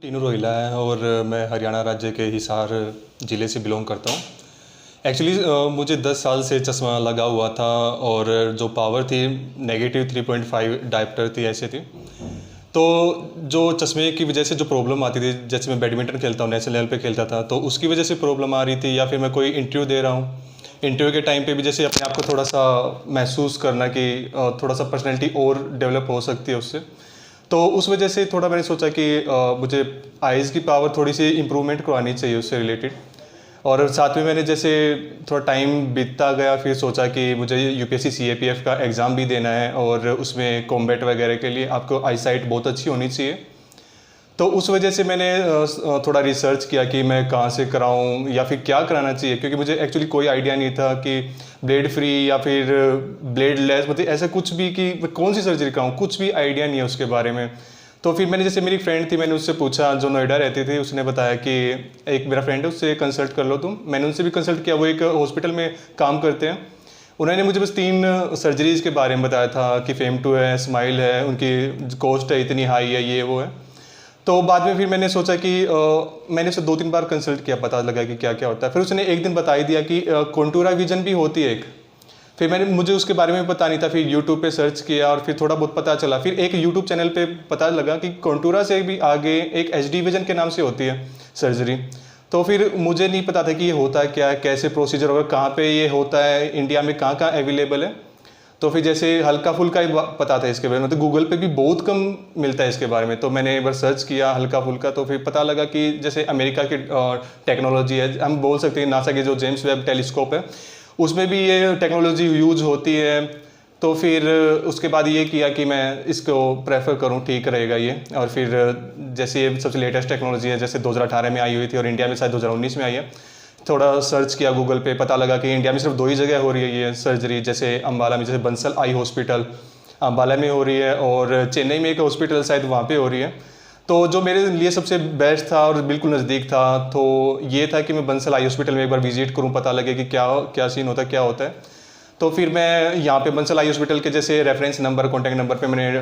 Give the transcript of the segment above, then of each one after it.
टीनू रोहिला है और मैं हरियाणा राज्य के हिसार ज़िले से बिलोंग करता हूँ। एक्चुअली मुझे 10 साल से चश्मा लगा हुआ था और जो पावर थी -3.5 डायोप्टर थी, ऐसे थी। तो जो चश्मे की वजह से जो प्रॉब्लम आती थी, जैसे मैं बैडमिंटन खेलता हूँ, नेशनल लेवल पे खेलता था, तो उसकी वजह से प्रॉब्लम आ रही थी, या फिर मैं कोई इंटरव्यू दे रहा हूँ, इंटरव्यू के टाइम पे भी जैसे अपने आप को थोड़ा सा महसूस करना कि थोड़ा सा पर्सनैलिटी और डेवलप हो सकती है उससे। तो उस वजह से थोड़ा मैंने सोचा कि मुझे आइज़ की पावर थोड़ी सी इम्प्रूवमेंट करवानी चाहिए उससे रिलेटेड। और साथ में मैंने जैसे थोड़ा टाइम बीतता गया, फिर सोचा कि मुझे यूपीएससी सीएपीएफ का एग्ज़ाम भी देना है और उसमें कॉम्बैट वगैरह के लिए आपको आई साइट बहुत अच्छी होनी चाहिए। तो उस वजह से मैंने थोड़ा रिसर्च किया कि मैं कहाँ से कराऊँ या फिर क्या कराना चाहिए, क्योंकि मुझे एक्चुअली कोई आइडिया नहीं था कि ब्लेड फ्री या फिर ब्लेड लेस, मतलब ऐसा कुछ भी कि कौन सी सर्जरी कराऊँ, कुछ भी आइडिया नहीं है उसके बारे में। तो फिर मैंने, जैसे मेरी फ्रेंड थी, मैंने उससे पूछा, जो नोएडा रहती थी, उसने बताया कि एक मेरा फ्रेंड है, उससे कंसल्ट कर लो तुम। मैंने उनसे भी कंसल्ट किया, वो एक हॉस्पिटल में काम करते हैं। उन्होंने मुझे बस 3 सर्जरीज़ के बारे में बताया था कि फेम 2 है, स्माइल है, उनकी कॉस्ट है इतनी हाई है, ये वो है। तो बाद में फिर मैंने सोचा कि मैंने उसे 2-3 बार कंसल्ट किया, पता लगा कि क्या क्या होता है। फिर उसने एक दिन बता ही दिया कि कॉन्टूरा विजन भी होती है एक। फिर मुझे उसके बारे में पता नहीं था, फिर यूट्यूब पे सर्च किया और फिर थोड़ा बहुत पता चला। फिर एक यूट्यूब चैनल पे पता लगा कि कॉन्टूरा से भी आगे एक एचडी विजन के नाम से होती है सर्जरी। तो फिर मुझे नहीं पता था कि ये होता है क्या है, कैसे प्रोसीजर होगा, कहाँ पे ये होता है, इंडिया में कहाँ कहाँ अवेलेबल है। तो फिर जैसे हल्का फुल्का ही पता था इसके बारे में, तो गूगल पे भी बहुत कम मिलता है इसके बारे में। तो मैंने एक बार सर्च किया हल्का फुल्का, तो फिर पता लगा कि जैसे अमेरिका की टेक्नोलॉजी है, हम बोल सकते हैं नासा के जो जेम्स वेब टेलीस्कोप है, उसमें भी ये टेक्नोलॉजी यूज होती है। तो फिर उसके बाद ये किया कि मैं इसको प्रेफर करूं, ठीक रहेगा ये। और फिर जैसे ये सबसे लेटेस्ट टेक्नोलॉजी है, जैसे 2018 में आई हुई थी और इंडिया में शायद 2019 में आई है। थोड़ा सर्च किया गूगल पे, पता लगा कि इंडिया में सिर्फ 2 ही जगह हो रही है ये सर्जरी, जैसे अम्बाला में, जैसे बंसल आई हॉस्पिटल अम्बाला में हो रही है, और चेन्नई में एक हॉस्पिटल शायद वहाँ पे हो रही है। तो जो मेरे लिए सबसे बेस्ट था और बिल्कुल नज़दीक था, तो ये था कि मैं बंसल आई हॉस्पिटल में एक बार विजिट करूँ, पता लगे कि क्या क्या सीन होता है, क्या होता है। तो फिर मैं यहाँ पे बंसल आई हॉस्पिटल के जैसे रेफरेंस नंबर, कॉन्टैक्ट नंबर पे मैंने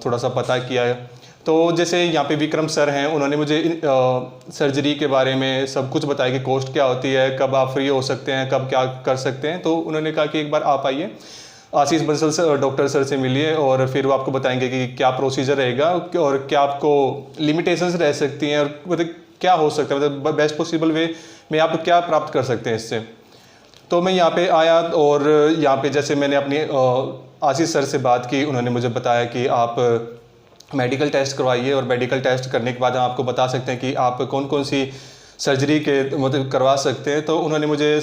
थोड़ा सा पता किया है। तो जैसे यहाँ पे विक्रम सर हैं, उन्होंने मुझे सर्जरी के बारे में सब कुछ बताया कि कॉस्ट क्या होती है, कब आप फ्री हो सकते हैं, कब क्या कर सकते हैं। तो उन्होंने कहा कि एक बार आप आइए, आशीष बंसल सर, डॉक्टर सर से मिलिए, और फिर वो आपको बताएंगे कि क्या प्रोसीजर रहेगा और क्या आपको लिमिटेशंस रह सकती हैं, और मतलब क्या हो सकता है, मतलब बेस्ट पॉसिबल वे में आप क्या प्राप्त कर सकते हैं इससे। तो मैं यहाँ पे आया और यहाँ पे जैसे मैंने अपनी आशीष सर से बात की, उन्होंने मुझे बताया कि आप मेडिकल टेस्ट करवाइए, और मेडिकल टेस्ट करने के बाद हम आपको बता सकते हैं कि आप कौन कौन सी सर्जरी के मतलब करवा सकते हैं। तो उन्होंने मुझे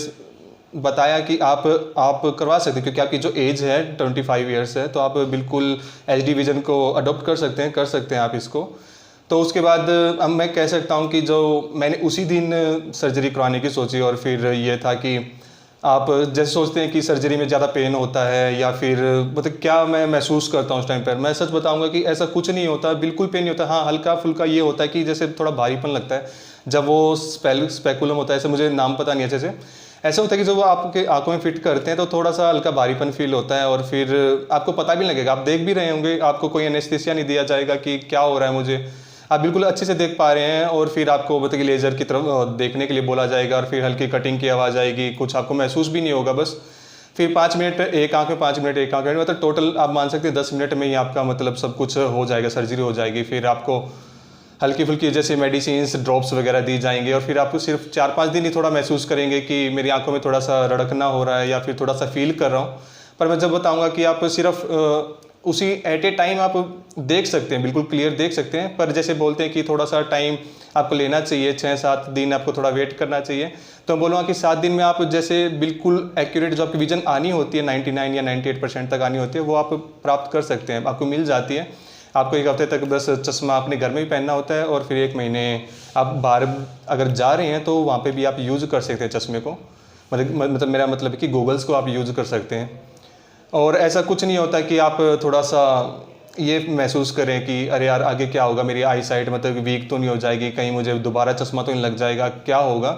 बताया कि आप करवा सकते हैं, क्योंकि आपकी जो एज है 25 ईयर्स है, तो आप बिल्कुल एचडी विजन को अडॉप्ट कर सकते हैं आप इसको। तो उसके बाद अब मैं कह सकता हूँ कि जो मैंने उसी दिन सर्जरी करवाने की सोची, और फिर ये था कि आप जैसे सोचते हैं कि सर्जरी में ज़्यादा पेन होता है या फिर मतलब क्या मैं महसूस करता हूँ उस टाइम पर, मैं सच बताऊंगा कि ऐसा कुछ नहीं होता, बिल्कुल पेन नहीं होता। हाँ, हल्का फुल्का ये होता है कि जैसे थोड़ा भारीपन लगता है जब वो स्पेकुलम होता है, ऐसे मुझे नाम पता नहीं अच्छे से। ऐसा होता है कि जब वो आपके आंखों में फिट करते हैं तो थोड़ा सा हल्का भारीपन फील होता है, और फिर आपको पता भी लगेगा, आप देख भी रहे होंगे, आपको कोई एनेस्थीसिया नहीं दिया जाएगा कि क्या हो रहा है मुझे, आप बिल्कुल अच्छे से देख पा रहे हैं। और फिर आपको मतलब कि लेज़र की तरफ देखने के लिए बोला जाएगा, और फिर हल्की कटिंग की आवाज़ आएगी, कुछ आपको महसूस भी नहीं होगा बस। फिर 5 मिनट एक आंख में, 5 मिनट एक आंख में, मतलब टोटल आप मान सकते हैं 10 मिनट में ही आपका मतलब सब कुछ हो जाएगा, सर्जरी हो जाएगी। फिर आपको हल्की फुल्की जैसे मेडिसिन ड्रॉप्स वगैरह दी जाएंगे, और फिर आपको सिर्फ 4-5 दिन ही थोड़ा महसूस करेंगे कि मेरी आंखों में थोड़ा सा रड़कना हो रहा है या फिर थोड़ा सा फील कर रहा हूँ। पर मैं जब बताऊँगा कि आप सिर्फ उसी एट ए टाइम आप देख सकते हैं, बिल्कुल क्लियर देख सकते हैं। पर जैसे बोलते हैं कि थोड़ा सा टाइम आपको लेना चाहिए, 6-7 दिन आपको थोड़ा वेट करना चाहिए। तो मैं बोलूँगा कि 7 दिन में आप जैसे बिल्कुल एक्यूरेट जो आपकी विजन आनी होती है 99 या 98% तक आनी होती है, वो आप प्राप्त कर सकते हैं, आपको मिल जाती है। आपको 1 हफ्ते तक बस चश्मा अपने घर में ही पहनना होता है, और फिर 1 महीने आप बाहर अगर जा रहे हैं तो वहाँ पे भी आप यूज़ कर सकते हैं चश्मे को, मतलब मेरा मतलब है कि गूगल्स को आप यूज़ कर सकते हैं। और ऐसा कुछ नहीं होता कि आप थोड़ा सा ये महसूस करें कि अरे यार आगे क्या होगा, मेरी आई साइट मतलब वीक तो नहीं हो जाएगी, कहीं मुझे दोबारा चश्मा तो नहीं लग जाएगा, क्या होगा।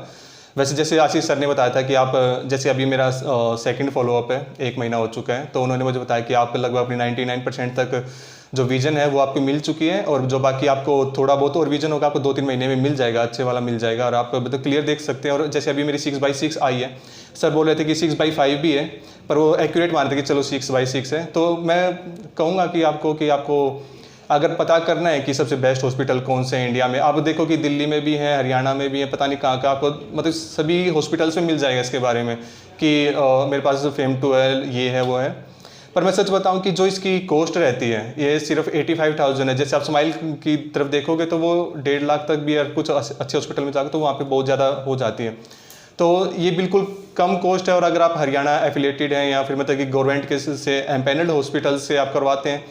वैसे जैसे आशीष सर ने बताया था कि आप जैसे अभी मेरा सेकंड फॉलोअप है, 1 महीना हो चुका है, तो उन्होंने मुझे बताया कि आप लगभग अपनी 99% तक जो विजन है वो आपको मिल चुकी है, और जो बाकी आपको थोड़ा बहुत और विजन होगा आपको 2-3 महीने में मिल जाएगा, अच्छे वाला मिल जाएगा, और आप मतलब क्लियर देख सकते हैं। और जैसे अभी मेरी 6x6 आई है, सर बोल रहे थे कि 6x5 भी है, पर वो एक्यूरेट मान रहे थे कि चलो 6x6 है। तो मैं कहूँगा कि आपको अगर पता करना है कि सबसे बेस्ट हॉस्पिटल कौन से हैं इंडिया में, आप देखो कि दिल्ली में भी है, हरियाणा में भी है, पता नहीं कहाँ आपको मतलब सभी हॉस्पिटल्स में मिल जाएगा इसके बारे में कि मेरे पास फेम2 है, ये है वो है। पर मैं सच बताऊं कि जो इसकी कॉस्ट रहती है ये सिर्फ 85,000 है। जैसे आप स्माइल की तरफ देखोगे तो वो 1.5 लाख तक भी, अगर कुछ अच्छे हॉस्पिटल में जाओगे तो वहाँ पे बहुत ज़्यादा हो जाती है। तो ये बिल्कुल कम कॉस्ट है, और अगर आप हरियाणा एफिलेटेड हैं या फिर मतलब कि गवर्नमेंट के से एम्पैनल्ड हॉस्पिटल से आप करवाते हैं,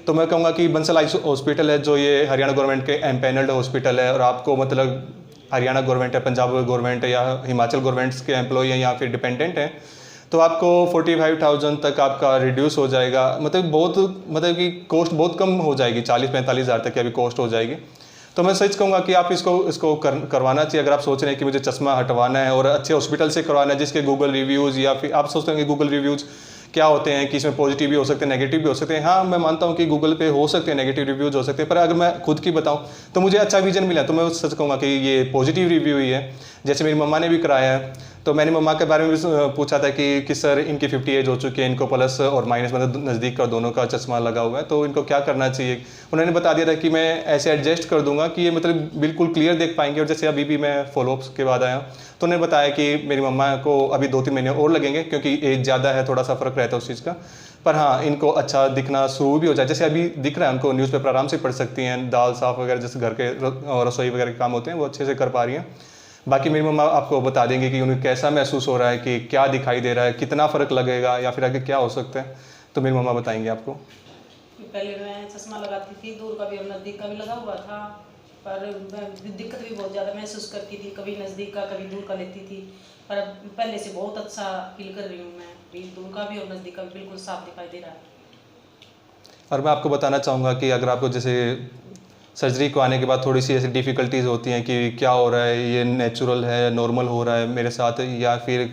तो मैं कहूँगा कि बंसल आई हॉस्पिटल है जो ये हरियाणा गवर्नमेंट के एम्पैनल्ड हॉस्पिटल है, और आपको मतलब हरियाणा गवर्नमेंट है, पंजाब गवर्नमेंट है या हिमाचल गवर्नमेंट के एम्प्लॉई हैं या फिर डिपेंडेंट हैं, तो आपको 45,000 तक आपका रिड्यूस हो जाएगा। मतलब कि कॉस्ट बहुत कम हो जाएगी, 40-45 हज़ार तक की अभी कॉस्ट हो जाएगी। तो मैं सच कहूँगा कि आप इसको करवाना चाहिए अगर आप सोच रहे हैं कि मुझे चश्मा हटवाना है और अच्छे हॉस्पिटल से करवाना है जिसके गूगल रिव्यूज़, या फिर आप सोचते हैं कि गूगल रिव्यूज़ क्या होते हैं कि इसमें पॉजिटिव भी हो सकते हैं, नेगेटिव भी हो सकते हैं। हाँ, मैं मानता हूँ कि गूगल पे हो सकते हैं नेगेटिव रिव्यूज़ हो सकते हैं, पर अगर मैं खुद की बताऊँ तो मुझे अच्छा विजन मिला, तो मैं सच कहूँगा कि ये पॉजिटिव रिव्यू ही है। जैसे मेरी मम्मा ने भी कराया है, तो मैंने मम्मा के बारे में भी पूछा था कि सर इनकी 50 एज हो चुकी है, इनको प्लस और माइनस मतलब नज़दीक का दोनों का चश्मा लगा हुआ है, तो इनको क्या करना चाहिए। उन्होंने बता दिया था कि मैं ऐसे एडजस्ट कर दूंगा कि ये मतलब बिल्कुल क्लियर देख पाएंगे। और जैसे अभी भी मैं फॉलोअप्स के बाद आया, तो उन्होंने बताया कि मेरी मम्मा को अभी 2-3 महीने और लगेंगे क्योंकि एज ज़्यादा है, थोड़ा सा फ़र्क रहता है उस चीज़ का। पर हाँ, इनको अच्छा दिखना शुरू भी हो जाए, जैसे अभी दिख रहा है उनको, न्यूज़पेपर आराम से पढ़ सकती हैं, दाल साफ़ वगैरह जैसे घर के रसोई वगैरह के काम होते हैं वो अच्छे से कर पा रही हैं। बाकी मेरी मम्मा आपको बता देंगे कि उन्हें कैसा महसूस हो रहा है, कि क्या दिखाई दे रहा है, कितना फ़र्क लगेगा या फिर आगे क्या हो सकता है, तो मेरी मम्मा बताएंगे आपको। पहले मैं चश्मा लगाती थी, दूर का भी और नज़दीक का भी लगा हुआ था, पर दिक्कत भी बहुत ज़्यादा महसूस करती थी, कभी नज़दीक का कभी दूर का लेती थी। पर अब पहले से बहुत अच्छा फील कर रही हूँ मैं, भी दूर का भी और नज़दीक का भी बिल्कुल साफ दिखाई दे रहा है। और मैं आपको बताना चाहूँगा कि अगर आपको जैसे सर्जरी को आने के बाद थोड़ी सी ऐसी डिफ़िकल्टीज़ होती हैं कि क्या हो रहा है, ये नेचुरल है, नॉर्मल हो रहा है मेरे साथ या फिर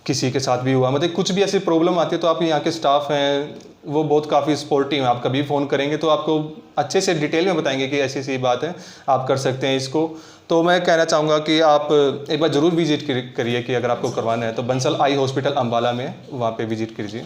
किसी के साथ भी हुआ, मतलब कुछ भी ऐसी प्रॉब्लम आती है, तो आप यहाँ के स्टाफ हैं वो बहुत काफ़ी सपोर्टिव हैं। आप कभी फ़ोन करेंगे तो आपको अच्छे से डिटेल में बताएंगे कि ऐसी ऐसी बात है, आप कर सकते हैं इसको। तो मैं कहना चाहूँगा कि आप एक बार ज़रूर विजिट करिए कि अगर आपको करवाना है तो बंसल आई हॉस्पिटल अम्बाला में, वहाँ पे विजिट कीजिए।